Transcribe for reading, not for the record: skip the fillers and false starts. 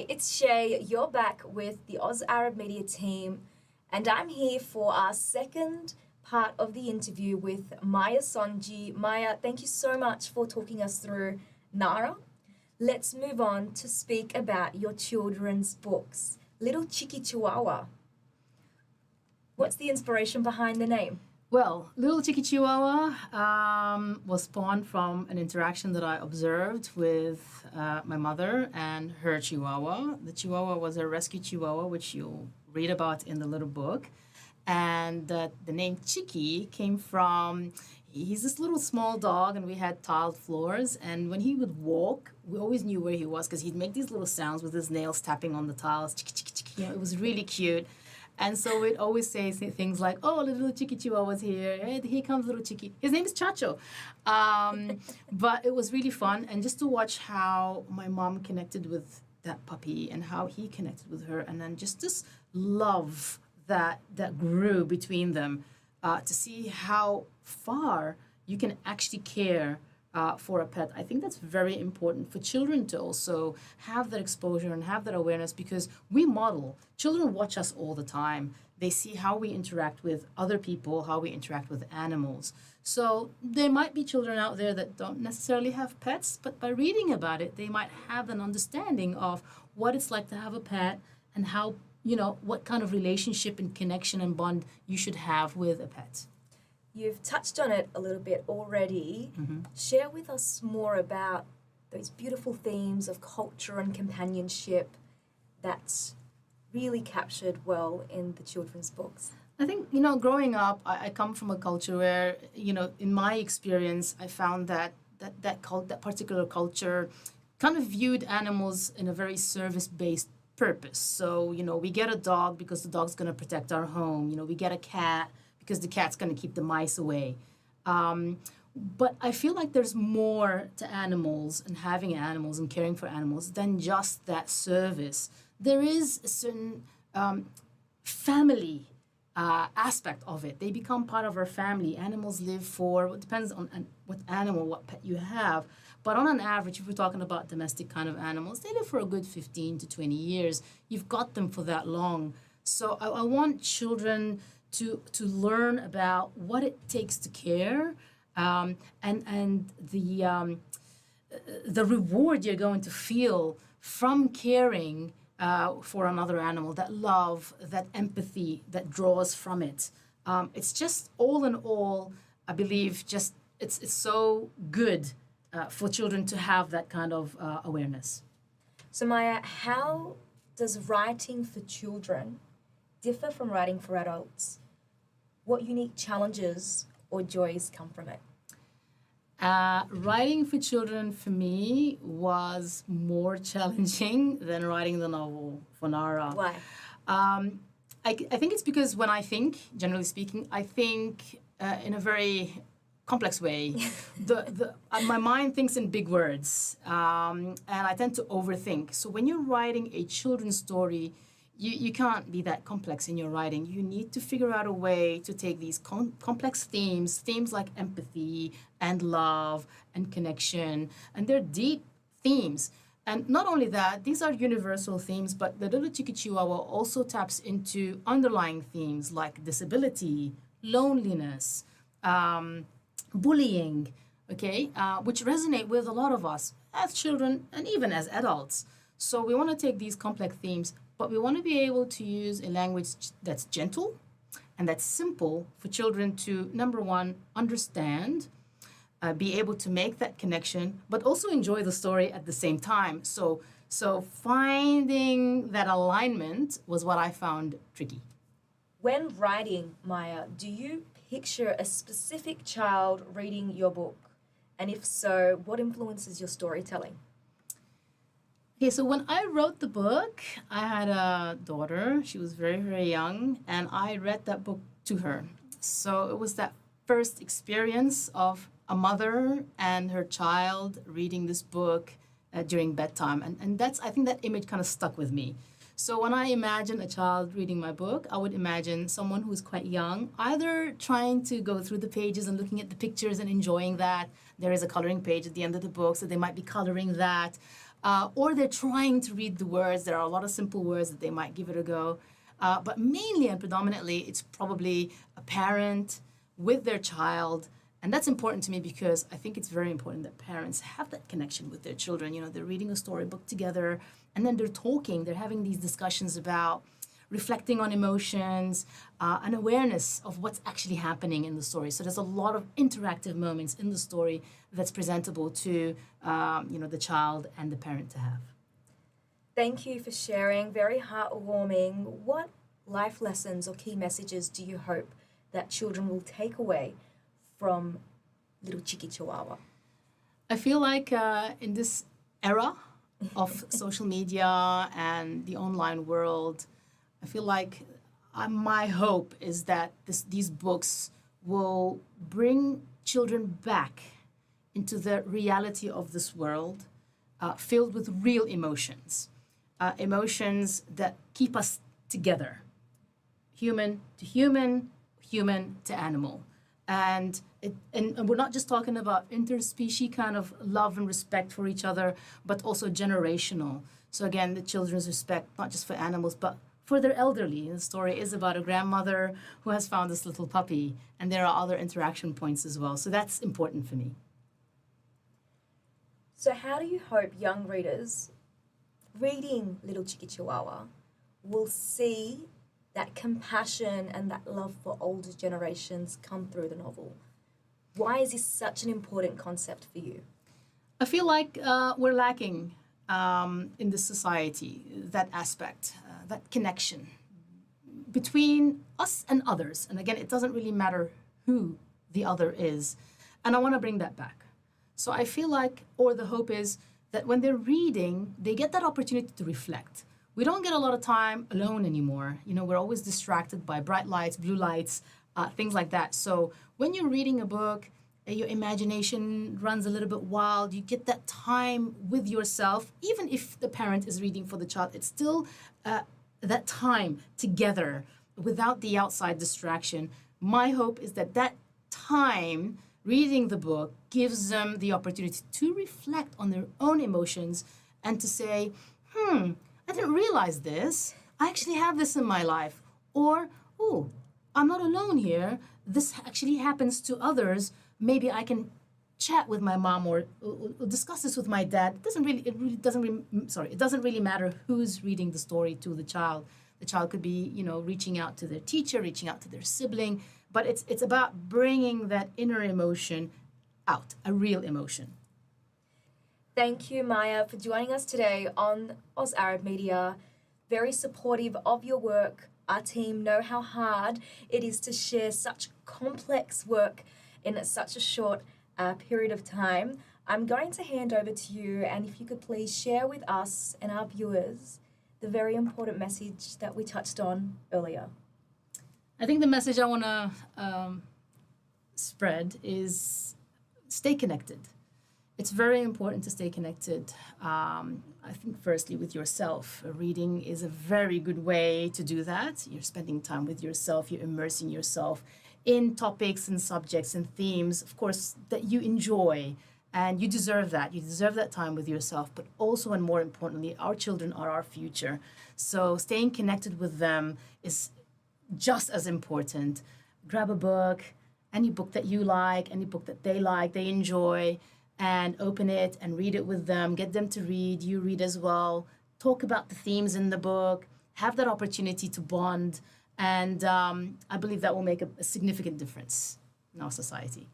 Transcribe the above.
it's Shay. You're back with the Oz Arab Media team, and I'm here for our second part of the interview with Maya Sonji. Maya, thank you so much for talking us through Nara. Let's move on to speak about your children's books. Little Chicky Chihuahua. What's the inspiration behind the name? Well, Little Chicky Chihuahua was spawned from an interaction that I observed with my mother and her Chihuahua. The Chihuahua was a rescue Chihuahua, which you'll read about in the little book. And the name Chicky came from, he's this little small dog, and we had tiled floors. And when he would walk, we always knew where he was because he'd make these little sounds with his nails tapping on the tiles. Chicky, chicky, chicky. It was really cute. And so we'd always say things like, oh, little Chicky Chihuahua's here. Hey, here comes little Chicky. His name is Chacho. But it was really fun. And just to watch how my mom connected with that puppy and how he connected with her. And then just this love that grew between them, to see how far you can actually care for a pet. I think that's very important for children to also have that exposure and have that awareness, because we model. Children watch us all the time. They see how we interact with other people, how we interact with animals. So there might be children out there that don't necessarily have pets, but by reading about it, they might have an understanding of what it's like to have a pet and how, what kind of relationship and connection and bond you should have with a pet. You've touched on it a little bit already. Mm-hmm. Share with us more about those beautiful themes of culture and companionship that's really captured well in the children's books. I think, growing up, I come from a culture where, in my experience, I found that particular culture kind of viewed animals in a very service-based purpose. So, we get a dog because the dog's going to protect our home. We get a cat because the cat's going to keep the mice away. But I feel like there's more to animals and having animals and caring for animals than just that service. There is a certain family aspect of it. They become part of our family. Animals live for, it depends on what animal, what pet you have. But on an average, if we're talking about domestic kind of animals, they live for a good 15 to 20 years. You've got them for that long. So I want children to learn about what it takes to care, and the reward you're going to feel from caring for another animal, that love, that empathy that draws from it. It's just all in all, I believe, just it's so good for children to have that kind of awareness. So Maya, how does writing for children differ from writing for adults? What unique challenges or joys come from it? Writing for children for me was more challenging than writing the novel for Nara. Why? I think it's because when I think, generally speaking, I think in a very complex way. My mind thinks in big words, and I tend to overthink. So when you're writing a children's story, you can't be that complex in your writing. You need to figure out a way to take these complex themes like empathy and love and connection, and they're deep themes. And not only that, these are universal themes, but the Little Chicky Chihuahua also taps into underlying themes like disability, loneliness, bullying, which resonate with a lot of us as children and even as adults. So we want to take these complex themes, but we want to be able to use a language that's gentle and that's simple for children to, number one, understand, be able to make that connection, but also enjoy the story at the same time. So finding that alignment was what I found tricky. When writing, Maya, do you picture a specific child reading your book? And if so, what influences your storytelling? Okay, so when I wrote the book, I had a daughter. She was very, very young, and I read that book to her. So it was that first experience of a mother and her child reading this book during bedtime. And I think that image kind of stuck with me. So when I imagine a child reading my book, I would imagine someone who's quite young, either trying to go through the pages and looking at the pictures and enjoying that. There is a coloring page at the end of the book, so they might be coloring that. or they're trying to read the words. There are a lot of simple words that they might give it a go. But mainly and predominantly, it's probably a parent with their child. And that's important to me because I think it's very important that parents have that connection with their children. You know, they're reading a storybook together and then they're talking, they're having these discussions about reflecting on emotions, an awareness of what's actually happening in the story. So there's a lot of interactive moments in the story that's presentable to, the child and the parent to have. Thank you for sharing. Very heartwarming. What life lessons or key messages do you hope that children will take away from Little Chiki Chihuahua? I feel like in this era of social media and the online world, I feel like my hope is that these books will bring children back into the reality of this world, filled with real emotions, emotions that keep us together, human to human, human to animal. And we're not just talking about interspecies kind of love and respect for each other, but also generational. So again, the children's respect, not just for animals, but for their elderly. The story is about a grandmother who has found this little puppy, and there are other interaction points as well. So that's important for me. So how do you hope young readers reading Little Chiki Chihuahua will see that compassion and that love for older generations come through the novel? Why is this such an important concept for you? I feel like we're lacking in this society that aspect, that connection between us and others. And again, it doesn't really matter who the other is. And I want to bring that back. So I feel like, or the hope is that when they're reading, they get that opportunity to reflect. We don't get a lot of time alone anymore. You know, we're always distracted by bright lights, blue lights, things like that. So when you're reading a book, your imagination runs a little bit wild. You get that time with yourself. Even if the parent is reading for the child, it's still that time together without the outside distraction. My hope is that that time reading the book gives them the opportunity to reflect on their own emotions and to say, I didn't realize this. I actually have this in my life. Or, oh, I'm not alone here. This actually happens to others. Maybe I can chat with my mom or discuss this with my dad. It doesn't really matter who's reading the story to the child. The child could be, reaching out to their teacher, reaching out to their sibling, but it's about bringing that inner emotion out, a real emotion. Thank you, Maya, for joining us today on Oz Arab Media. Very supportive of your work. Our team know how hard it is to share such complex work in such a short period of time. I'm going to hand over to you, and if you could please share with us and our viewers the very important message that we touched on earlier. I think the message I want to spread is stay connected. It's very important to stay connected. I think firstly with yourself. Reading is a very good way to do that. You're spending time with yourself. You're immersing yourself in topics and subjects and themes, of course, that you enjoy. And you deserve that. You deserve that time with yourself. But also, and more importantly, our children are our future. So staying connected with them is just as important. Grab a book, any book that you like, any book that they enjoy, and open it and read it with them. Get them to read. You read as well. Talk about the themes in the book. Have that opportunity to bond. And I believe that will make a significant difference in our society.